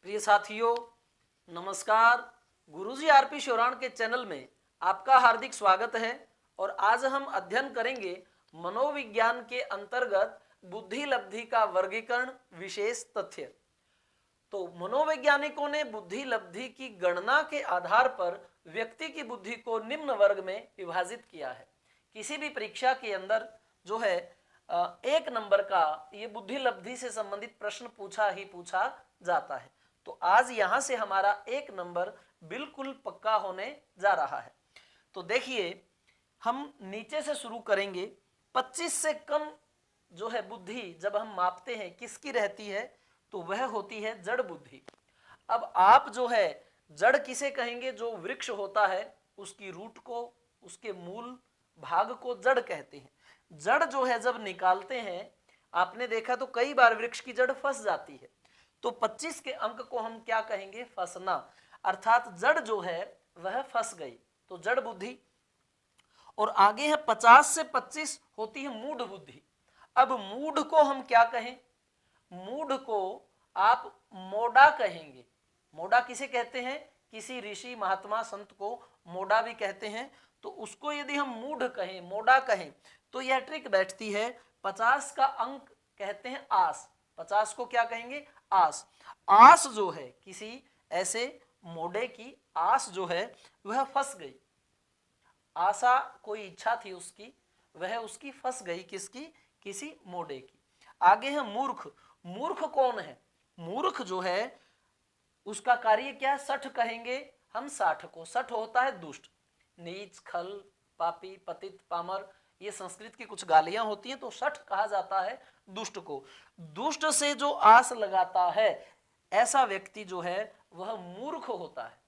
प्रिय साथियों, नमस्कार। गुरुजी आरपी शोराण के चैनल में आपका हार्दिक स्वागत है। और आज हम अध्ययन करेंगे मनोविज्ञान के अंतर्गत बुद्धि लब्धि का वर्गीकरण, विशेष तथ्य। तो मनोवैज्ञानिकों ने बुद्धि लब्धि की गणना के आधार पर व्यक्ति की बुद्धि को निम्न वर्ग में विभाजित किया है। किसी भी परीक्षा के अंदर जो है एक नंबर का ये बुद्धि लब्धि से संबंधित प्रश्न पूछा जाता है। तो आज यहां से हमारा एक नंबर बिल्कुल पक्का होने जा रहा है। तो देखिए, हम नीचे से शुरू करेंगे। 25 से कम जो है बुद्धि जब हम मापते हैं किसकी रहती है, तो वह होती है जड़ बुद्धि। अब आप जो है जड़ किसे कहेंगे? जो वृक्ष होता है उसकी रूट को, उसके मूल भाग को जड़ कहते हैं। जड़ जो है जब निकालते हैं, आपने देखा तो कई बार वृक्ष की जड़ फंस जाती है। तो 25 के अंक को हम क्या कहेंगे? फंसना। अर्थात जड़ जो है वह फंस गई, तो जड़ बुद्धि। और आगे है 50 से 25 होती है मूढ़ बुद्धि। अब मूढ़ को हम क्या कहें? मूढ़ को आप मोड़ा कहेंगे। मोड़ा किसे कहते हैं? किसी ऋषि महात्मा संत को मोड़ा भी कहते हैं। तो उसको यदि हम मूढ़ कहें, मोड़ा कहें, तो यह ट्रिक बैठती है। 50 का अंक कहते हैं आस। 50 को क्या कहेंगे? आस। आस जो है किसी ऐसे मोड़े की आस जो है वह फंस गई। आशा कोई इच्छा थी उसकी, वह उसकी फंस गई। किसकी? किसी मोड़े की। आगे है मूर्ख। मूर्ख कौन है? मूर्ख जो है उसका कार्य क्या है? सठ कहेंगे हम साठ को। सठ होता है दुष्ट, नीच, खल, पापी, पतित, पामर, ये संस्कृत की कुछ गालियां होती हैं। तो सठ कहा जाता है दुष्ट को। दुष्ट से जो आस लगाता है ऐसा व्यक्ति जो है वह मूर्ख होता है।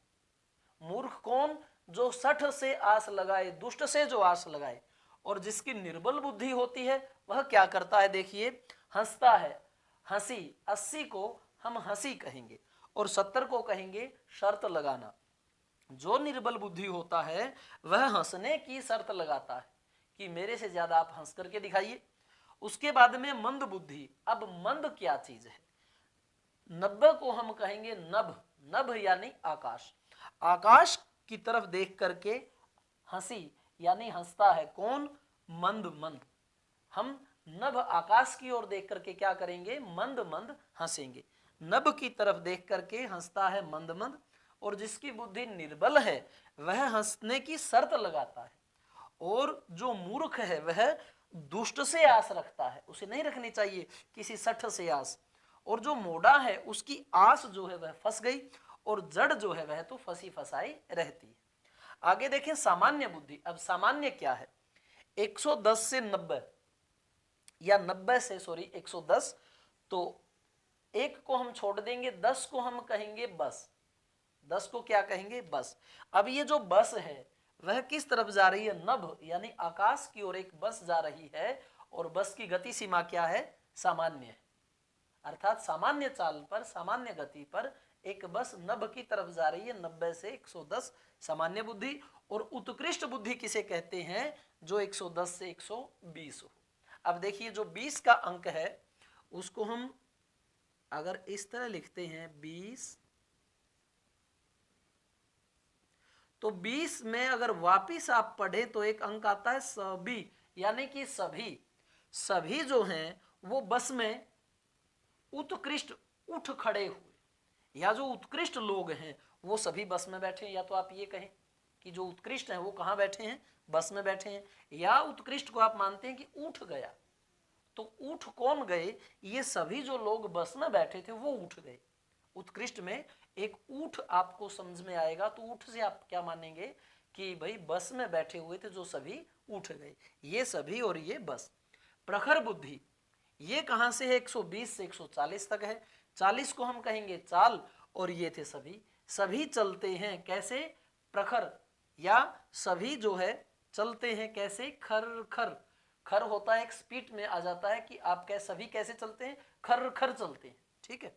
मूर्ख कौन? जो सठ से आस लगाए, दुष्ट से जो आस लगाए। और जिसकी निर्बल बुद्धि होती है वह क्या करता है? देखिए, हंसता है। हंसी, 80 को हम हंसी कहेंगे और 70 को कहेंगे शर्त लगाना। जो निर्बल बुद्धि होता है वह हंसने की शर्त लगाता है कि मेरे से ज्यादा आप हंस करके दिखाइए। उसके बाद में मंद बुद्धि। अब मंद क्या चीज है? 90 को हम कहेंगे नभ। नभ यानी आकाश। आकाश की तरफ देख करके हंसी यानी हंसता है कौन? मंद। मंद। हम नभ आकाश की ओर देख करके क्या करेंगे? मंद मंद हंसेंगे। नभ की तरफ देख करके हंसता है मंद मंद। और जिसकी बुद्धि निर्बल है वह हंसने की शर्त लगाता है। और जो मूर्ख है वह दुष्ट से आस रखता है, उसे नहीं रखनी चाहिए किसी सठ से आस। और जो मोड़ा है उसकी आस जो है वह फंस गई, और जड़ जो है वह तो फंसी फंसाई रहती है। आगे देखें सामान्य बुद्धि। अब सामान्य क्या है? 110 से 90 या 90 से 110। तो एक को हम छोड़ देंगे, 10 को हम कहेंगे बस। 10 को क्या कहेंगे? बस। अब ये जो बस है वह किस तरफ जा रही है? नभ यानी आकाश की ओर एक बस जा रही है। और बस की गति सीमा क्या है? सामान्य है। अर्थात सामान्य चाल पर, सामान्य गति पर एक बस नभ की तरफ जा रही है। 90 से 110 सामान्य बुद्धि। और उत्कृष्ट बुद्धि किसे कहते हैं? जो 110 से 120 हो। अब देखिए, जो 20 का अंक है उसको हम अगर इस तरह लिखते हैं 20, तो 20 में अगर वापिस आप पढ़े तो एक अंक आता है सभी, यानी कि सभी। सभी जो हैं वो बस में उत्कृष्ट उठ खड़े हुए, या जो उत्कृष्ट लोग हैं वो सभी बस में बैठे हैं। या तो आप ये कहें कि जो उत्कृष्ट हैं वो कहाँ बैठे हैं? बस में बैठे हैं। या उत्कृष्ट को आप मानते हैं कि उठ गया, तो उठ कौन गए? ये सभी जो लोग बस में बैठे थे वो उठ गए। उत्कृष्ट में एक ऊठ आपको समझ में आएगा। तो ऊठ से आप क्या मानेंगे? कि भाई बस में बैठे हुए थे जो सभी उठ गए, ये सभी और ये बस। प्रखर बुद्धि, ये कहां से है? 120 से 140 तक है। 40 को हम कहेंगे चाल, और ये थे सभी। सभी चलते हैं कैसे? प्रखर। या सभी जो है चलते हैं कैसे? खर खर। खर होता है एक स्पीड में आ जाता है कि आप सभी कैसे चलते हैं? खर खर चलते हैं। ठीक है।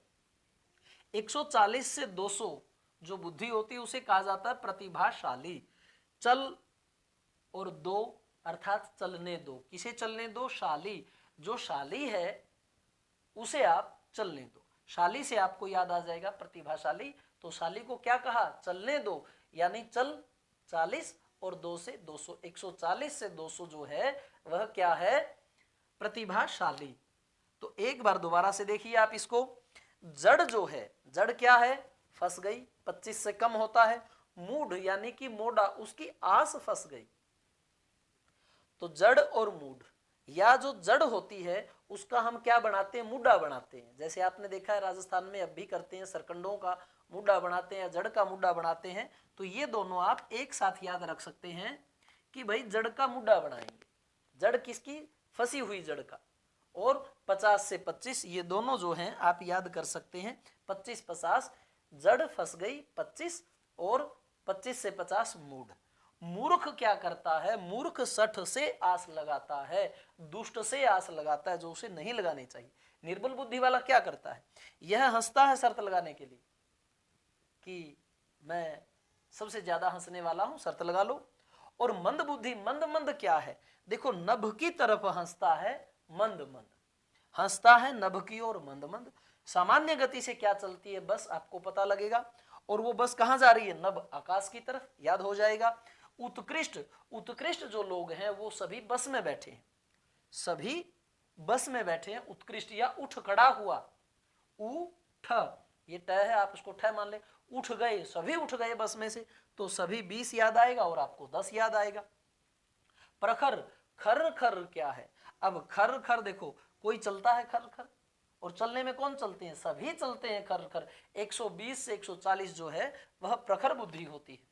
140 से 200 जो बुद्धि होती है उसे कहा जाता है प्रतिभाशाली। चल और दो अर्थात चलने दो। किसे चलने दो? शाली। जो शाली है उसे आप चलने दो। शाली से आपको याद आ जाएगा प्रतिभाशाली। तो शाली को क्या कहा, चलने दो, यानी चल 40 और 2 से 200, 140 से 200 जो है वह क्या है, प्रतिभाशाली। तो एक बार दोबारा से देखिए आप इसको, जड़ जो है, जड़ क्या है, फंस गई, 25 से कम होता है। मूढ़ यानी कि मोड़ा, उसकी आस फंस गई। तो जड़ और मूढ़, या जो जड़ होती है उसका हम क्या बनाते हैं, मुड्डा बनाते हैं। जैसे आपने देखा है राजस्थान में अब भी करते हैं, सरकंडों का मुड्डा बनाते हैं, जड़ का मुड्डा बनाते हैं। तो ये दोनों आप एक साथ याद रख सकते हैं कि भाई जड़ का मुड्डा बनाएंगे, जड़ किसकी, फंसी हुई जड़ का। और 50 से 25 ये दोनों जो हैं आप याद कर सकते हैं, 25-50 जड़ फंस गई 25, और 25 से 50 मूढ़। मूर्ख क्या करता है, मूर्ख सठ से आस लगाता है, दुष्ट से आस लगाता है जो उसे नहीं लगानी चाहिए। निर्बल बुद्धि वाला क्या करता है, यह हंसता है शर्त लगाने के लिए कि मैं सबसे ज्यादा हंसने वाला हूं, शर्त लगा लो। और मंद बुद्धि, मंद मंद क्या है, देखो नभ की तरफ हंसता है, मंद मंद हंसता है नभ की ओर, मंद मंद। सामान्य गति से क्या चलती है बस, आपको पता लगेगा। और वो बस कहां जा रही है, नभ आकाश की तरफ, याद हो जाएगा। उत्कृष्ट, उत्कृष्ट जो लोग हैं वो सभी बस में बैठे हैं, सभी बस में बैठे हैं। उत्कृष्ट या उठ खड़ा हुआ, उठ, ये ट है, आप इसको ठ मान ले। उठ गए, सभी उठ गए बस में से, तो सभी 20 याद आएगा और आपको 10 याद आएगा। प्रखर, खर खर क्या है, अब खर खर देखो, कोई चलता है खर खर, और चलने में कौन चलते हैं, सभी चलते हैं खर खर। 120 से 140 जो है वह प्रखर बुद्धि होती है,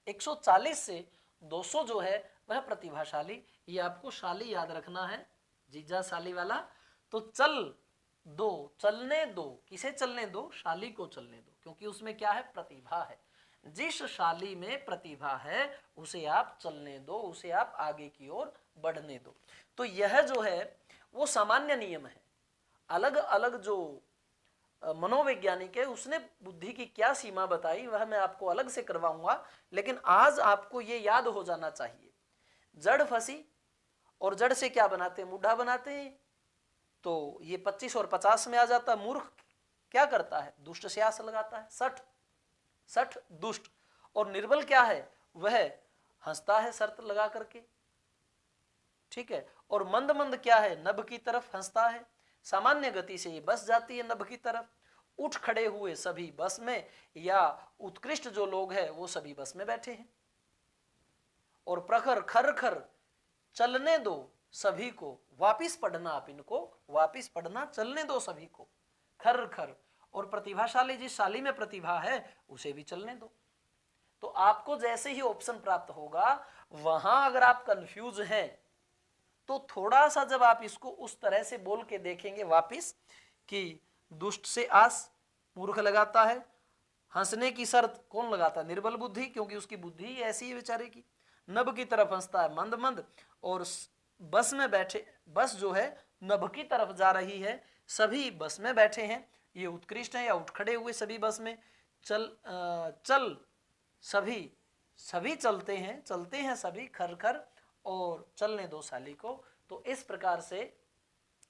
140 से 200 जो है वह प्रतिभाशाली। ये आपको शाली याद रखना है, जीजा शाली वाला। तो चल दो, चलने दो, किसे चलने दो, शाली को चलने दो, क्योंकि उसमें क्या है, प्रतिभा है। जिस शाली में प्रतिभा है उसे आप चलने दो, उसे आप आगे की ओर बढ़ने दो। तो यह जो है वो सामान्य नियम है। अलग अलग जो मनोवैज्ञानिक है उसने बुद्धि की क्या सीमा बताई वह मैं आपको अलग से करवाऊंगा, लेकिन आज आपको ये याद हो जाना चाहिए, जड़ फंसी और जड़ से क्या बनाते हैं, मुड्ढा बनाते हैं। तो ये 25 और 50 में आ जाता है। मूर्ख क्या करता है, दुष्ट से आस लगाता है, सठ, सठ दुष्ट। और निर्बल क्या है, वह हंसता है शर्त लगा करके, ठीक है। और मंद मंद क्या है, नभ की तरफ हंसता है, सामान्य गति से ये बस जाती है नभ की तरफ। उठ खड़े हुए सभी बस में, या उत्कृष्ट जो लोग हैं वो सभी बस में बैठे हैं। और प्रखर, खर खर, चलने दो सभी को, वापिस पढ़ना आप इनको, वापिस पढ़ना, चलने दो सभी को, खर खर। और प्रतिभाशाली, जिस शाली में प्रतिभा है उसे भी चलने दो। तो आपको जैसे ही ऑप्शन प्राप्त होगा वहां अगर आप कंफ्यूज हैं तो थोड़ा सा जब आप इसको उस तरह से बोल के देखेंगे वापिस कि दुष्ट से आस मूर्ख लगाता है, हंसने की शर्त कौन लगाता है, निर्बल बुद्धि, क्योंकि उसकी बुद्धि ऐसी है बेचारे की। नभ की तरफ हंसता है मंद मंद, और बस में बैठे, बस जो है नभ की तरफ जा रही है, सभी बस में बैठे हैं, ये उत्कृष्ट है। या उठ खड़े हुए सभी बस में, चल सभी, सभी चलते हैं सभी खर खर, और चलने दो शाली को। तो इस प्रकार से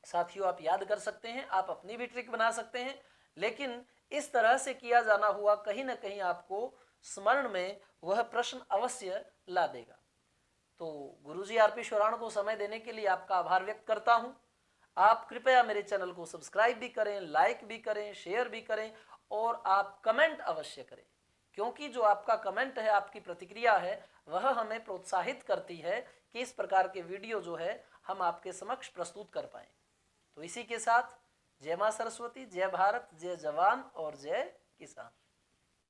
साथियों आप याद कर सकते हैं, आप अपनी भी ट्रिक बना सकते हैं, लेकिन इस तरह से किया जाना हुआ कहीं ना कहीं आपको स्मरण में वह प्रश्न अवश्य ला देगा। तो गुरुजी आरपी शोराण को समय देने के लिए आपका आभार व्यक्त करता हूं। आप कृपया मेरे चैनल को सब्सक्राइब भी करें, लाइक भी करें, शेयर भी करें, और आप कमेंट अवश्य करें, क्योंकि जो आपका कमेंट है, आपकी प्रतिक्रिया है, वह हमें प्रोत्साहित करती है कि इस प्रकार के वीडियो जो है हम आपके समक्ष प्रस्तुत कर पाए। तो इसी के साथ जय मां सरस्वती, जय भारत, जय जवान और जय किसान।